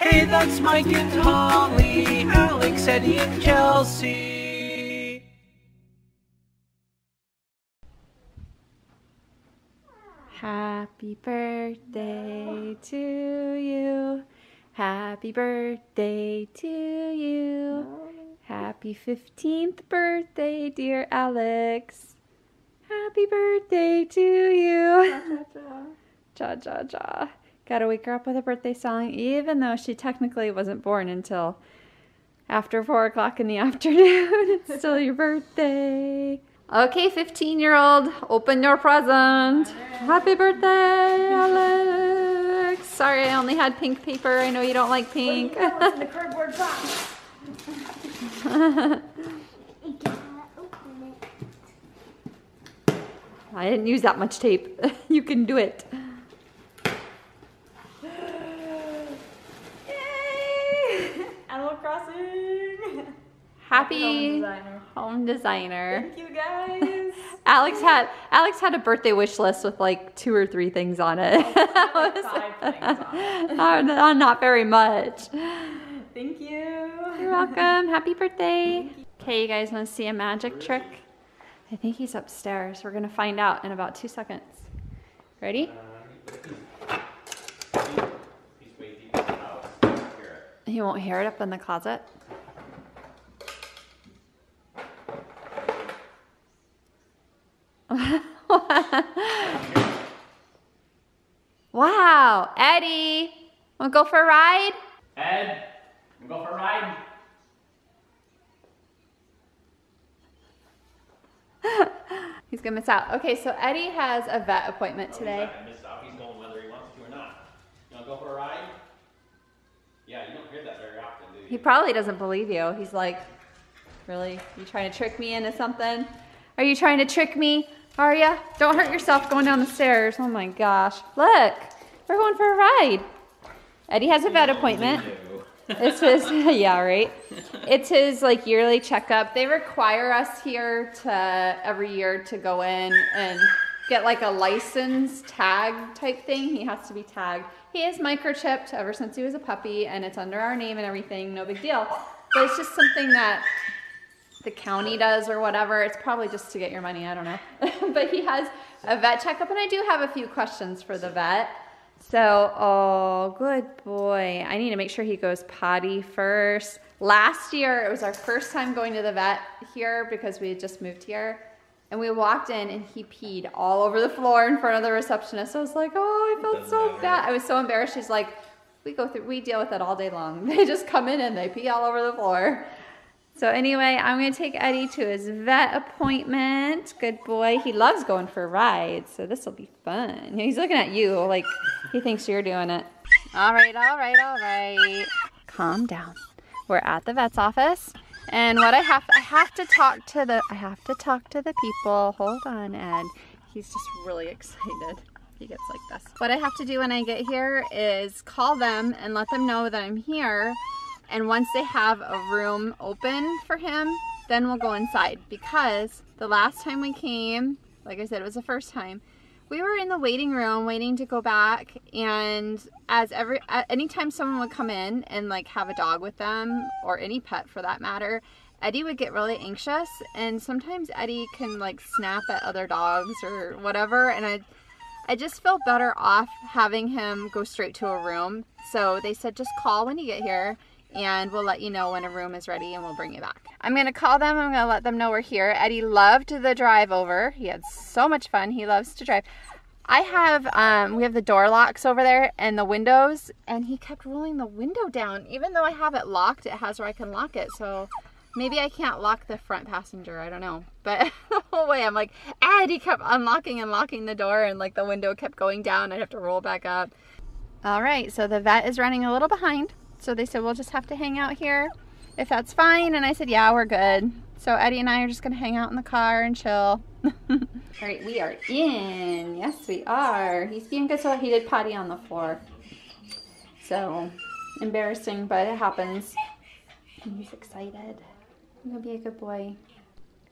Hey, that's Mike and Holly, Alex, Eddie, and Kelsey. Happy birthday to you. Happy birthday to you. Happy 15th birthday, dear Alex. Happy birthday to you. Cha cha cha. Gotta wake her up with a birthday song, even though she technically wasn't born until after 4 o'clock in the afternoon. It's still your birthday. Okay, 15-year-old, open your present. Happy birthday, Alex. Sorry, I only had pink paper. I know you don't like pink. Well, you know what's in the cardboard box. I didn't use that much tape. You can do it. Yay! Animal Crossing. Happy home designer. Thank you guys. Alex had a birthday wish list with like 2 or 3 things on it. Like 5 things on it. Not very much. Thank you. You're welcome. Happy birthday. Okay, you guys want to see a magic trick? I think he's upstairs. We're going to find out in about 2 seconds. Ready? He's way deep in the house. He won't hear it up in the closet. Wow, Eddie, wanna go for a ride? Ed, you go for a ride? He's gonna miss out. Okay, so Eddie has a vet appointment today. He's not gonna miss out. He's going whether he wants to or not. You wanna go for a ride? Yeah, you don't hear that very often, do you? He probably doesn't believe you. He's like, really? You trying to trick me into something? Are you trying to trick me? Are ya? Don't hurt yourself going down the stairs. Oh my gosh. Look, we're going for a ride. Eddie has a vet appointment. It's his, yeah, right? It's his like yearly checkup. They require us here to every year to go in and get like a license tag type thing. He has to be tagged. He is microchipped ever since he was a puppy, and it's under our name and everything. No big deal. But it's just something that the county does or whatever. It's probably just to get your money. I don't know. But he has a vet checkup, and I do have a few questions for the vet. So, oh, good boy. I need to make sure he goes potty first. Last year, it was our first time going to the vet here because we had just moved here. And we walked in and he peed all over the floor in front of the receptionist. I was like, oh, I felt so bad. I was so embarrassed. She's like, we deal with it all day long. They just come in and they pee all over the floor. So anyway, I'm going to take Eddie to his vet appointment. Good boy. He loves going for rides, so this will be fun. He's looking at you like he thinks you're doing it. All right, all right, all right. Calm down. We're at the vet's office, and what I have to talk to the people. Hold on, Ed. He's just really excited. He gets like this. What I have to do when I get here is call them and let them know that I'm here. And once they have a room open for him, then we'll go inside. Because the last time we came, like I said, it was the first time, we were in the waiting room waiting to go back. And anytime someone would come in and like have a dog with them, or any pet for that matter, Eddie would get really anxious. And sometimes Eddie can like snap at other dogs or whatever. And I just feel better off having him go straight to a room. So they said, just call when you get here, and we'll let you know when a room is ready and we'll bring you back. I'm gonna call them, I'm gonna let them know we're here. Eddie loved the drive over. He had so much fun, he loves to drive. We have the door locks over there and the windows, and he kept rolling the window down. Even though I have it locked, it has where I can lock it. So maybe I can't lock the front passenger, I don't know. But the whole way I'm like, Ed, he kept unlocking and locking the door, and like the window kept going down. I'd have to roll back up. All right, so the vet is running a little behind. So they said, we'll just have to hang out here if that's fine. And I said, yeah, we're good. So Eddie and I are just gonna hang out in the car and chill. All right, we are in. Yes, we are. He's being good. So he did potty on the floor. So embarrassing, but it happens. And he's excited. I'm gonna be a good boy.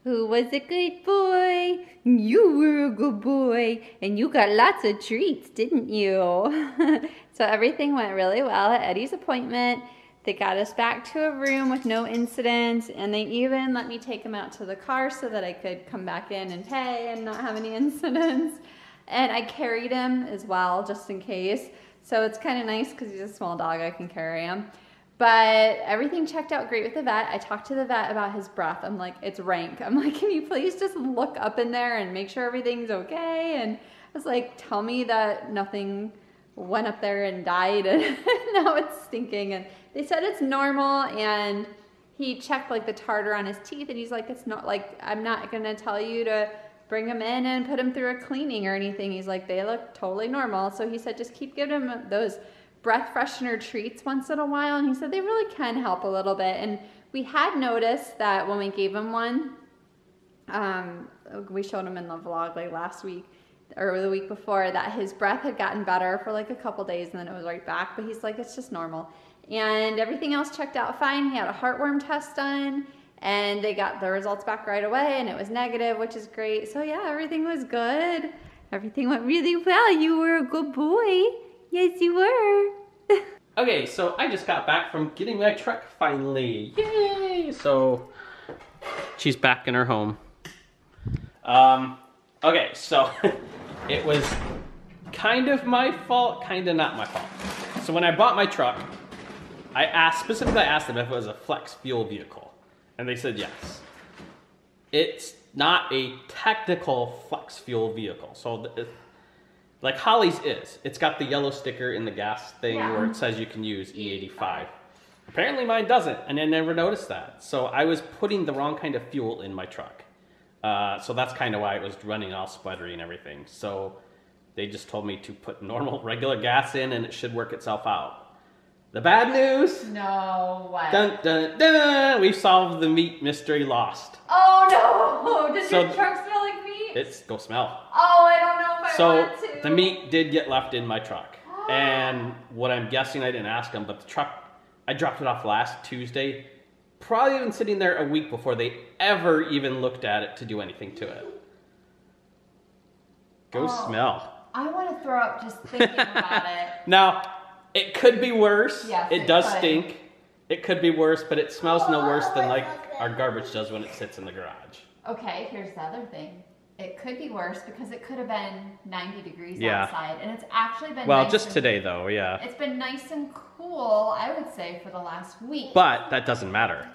Who was a good boy? You were a good boy. And you got lots of treats, didn't you? So everything went really well at Eddie's appointment. They got us back to a room with no incidents, and they even let me take him out to the car so that I could come back in and pay and not have any incidents. And I carried him as well, just in case. So it's kind of nice because he's a small dog, I can carry him. But everything checked out great with the vet. I talked to the vet about his breath. I'm like, it's rank. I'm like, can you please just look up in there and make sure everything's okay? And I was like, tell me that nothing went up there and died and now it's stinking. And they said it's normal, and he checked like the tartar on his teeth, and he's like, it's not like, I'm not gonna tell you to bring him in and put him through a cleaning or anything. He's like, they look totally normal. So he said, just keep giving him those breath freshener treats once in a while, and he said they really can help a little bit. And we had noticed that when we gave him one, we showed him in the vlog like last week or the week before, that his breath had gotten better for like a couple days and then it was right back. But he's like, it's just normal. And everything else checked out fine. He had a heartworm test done, and they got the results back right away, and it was negative, which is great. So yeah, everything was good. Everything went really well. You were a good boy. Yes, you were. Okay, so I just got back from getting my truck finally. Yay! So she's back in her home. Okay, so it was kind of my fault, kind of not my fault. So when I bought my truck, I specifically asked them if it was a flex fuel vehicle, and they said yes. It's not a technical flex fuel vehicle. So like Holly's is. It's got the yellow sticker in the gas thing where it says you can use E85. Apparently mine doesn't, and I never noticed that. So I was putting the wrong kind of fuel in my truck. So that's kind of why it was running all sputtery and everything. So they just told me to put normal, regular gas in, and it should work itself out. The bad news? No way. Dun, dun, dun, we solved the meat mystery lost. Oh no! Does So your truck smell like meat? It's, go smell. Oh, I don't know if I So want to. the meat did get left in my truck. And what I'm guessing, I didn't ask them, but the truck, I dropped it off last Tuesday. Probably been sitting there a week before they ever even looked at it to do anything to it. Go smell. I want to throw up just thinking about it. Now, it could be worse. Yes, it does could. stink. It could be worse, but it smells no worse than like our garbage does when it sits in the garage. Okay, here's the other thing. It could be worse because it could have been 90 degrees Yeah. outside, and it's actually been Well, nice just and, today though, yeah. It's been nice and cool, I would say, for the last week. But that doesn't matter.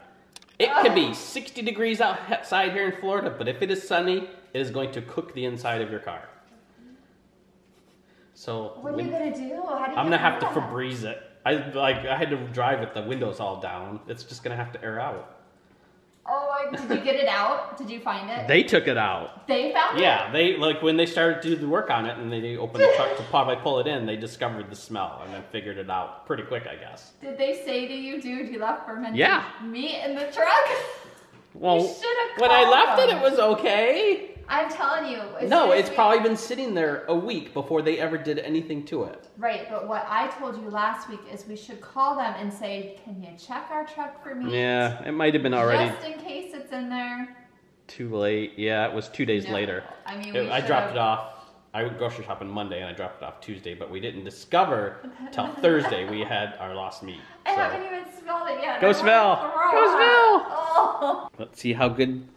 It could be 60 degrees outside here in Florida, but if it is sunny, it is going to cook the inside of your car. So What are you gonna do? How do you I'm gonna have to get that? Febreze it. I had to drive with the windows all down. It's just gonna have to air out. Oh, did you get it out? Did you find it? They took it out. They found it? Yeah, they like when they started to do the work on it and they opened the truck to probably pull it in, they discovered the smell and then figured it out pretty quick, I guess. Did they say to you, dude, you left fermented Yeah. meat in the truck? Well, You should've when I called left it, them. it was okay. I'm telling you. as No, soon as it's we- probably been sitting there a week before they ever did anything to it. Right, but what I told you last week is we should call them and say, can you check our truck for meat? Yeah, it might have been already Just in case it's in there. too late. Yeah, it was 2 days No. later. I mean, I dropped it off. I went grocery shopping Monday and I dropped it off Tuesday, but we didn't discover till Thursday we had our lost meat. I So, haven't even smelled it yet. Go I smell. wanna throw Go up. smell. Oh. let's see how good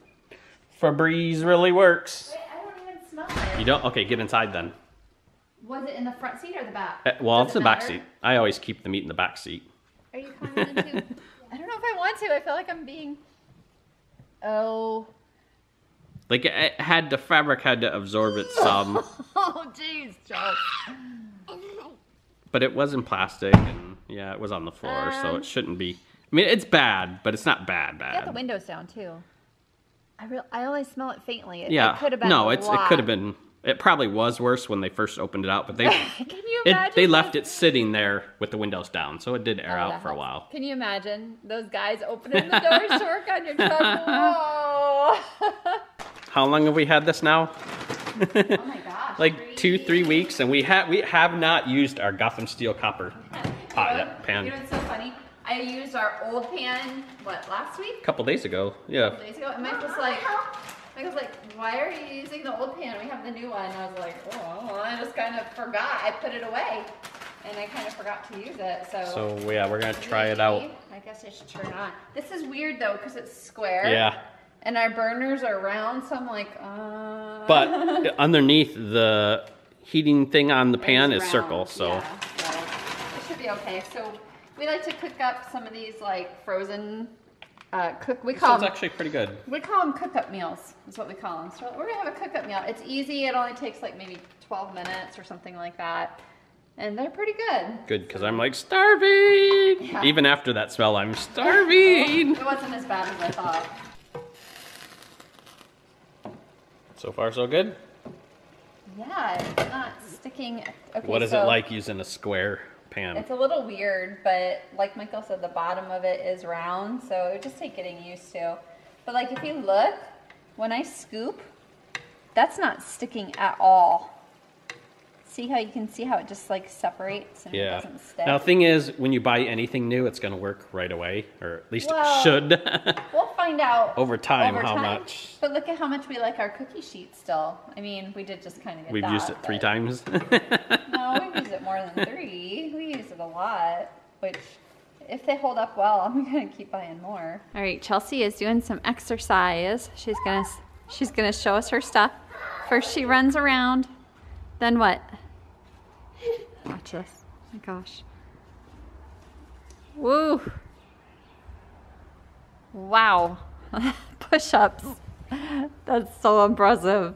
Febreze really works. Wait, I don't even smell it. You don't? Okay, get inside then. Was it in the front seat or the back? Well, Does it's it the back matter? seat. I always keep the meat in the back seat. Are you commenting too? I don't know if I want to. I feel like I'm being... Oh. Like the fabric had to absorb it some, Oh, jeez, Charles. but it was in plastic and yeah, it was on the floor, so it shouldn't be. I mean, it's bad, but it's not bad. You got the windows down, too. I only smell it faintly. It could have been No, a it lot. could have been. It probably was worse when they first opened it out, but they Can you imagine? they left it sitting there with the windows down, so it did air Oh, out that for a helps. while. Can you imagine those guys opening the doors to work on your truck? Whoa. How long have we had this now? Oh my gosh. Like 2-3 weeks, and we have not used our Gotham steel copper pot yet, You pan. know what's so funny? I used our old pan, what, last week? A couple days ago, yeah. A couple days ago, and Mike was like, why are you using the old pan? We have the new one. And I was like, oh, I just kind of forgot. I put it away, and I kind of forgot to use it. So yeah, we're gonna try it out. I guess I should turn it on. This is weird though, because it's square. Yeah. And our burners are round, so I'm like, But underneath the heating thing on the pan is round. circle, so. Yeah, it should be okay. So we like to cook up some of these like frozen we call Sounds them, actually pretty good. We call them cook-up meals, is what we call them. So we're gonna have a cook-up meal. It's easy. It only takes like maybe 12 minutes or something like that. And they're pretty good. Good, because I'm like starving. Yeah. Even after that smell, I'm starving. It wasn't as bad as I thought. So far, so good. Yeah, it's not sticking. Okay, What is it like using a square pan? It's a little weird, but like Michael said, the bottom of it is round, so it would just take getting used to. But like if you look, when I scoop, that's not sticking at all. See how you can see how it just like separates and it doesn't stick? Now the thing is, when you buy anything new, it's going to work right away, or at least Well, it should. We'll find out Over time how much. But look at how much we like our cookie sheet still. I mean, we did just kind of get We've that, used it 3 but- times. No, we've used it more than 3. We use it a lot, which if they hold up well, I'm gonna keep buying more. All right, Chelsea is doing some exercise. She's gonna show us her stuff. First she runs around, then what? Watch this. Oh my gosh. Woo. Wow. Push-ups. That's so impressive.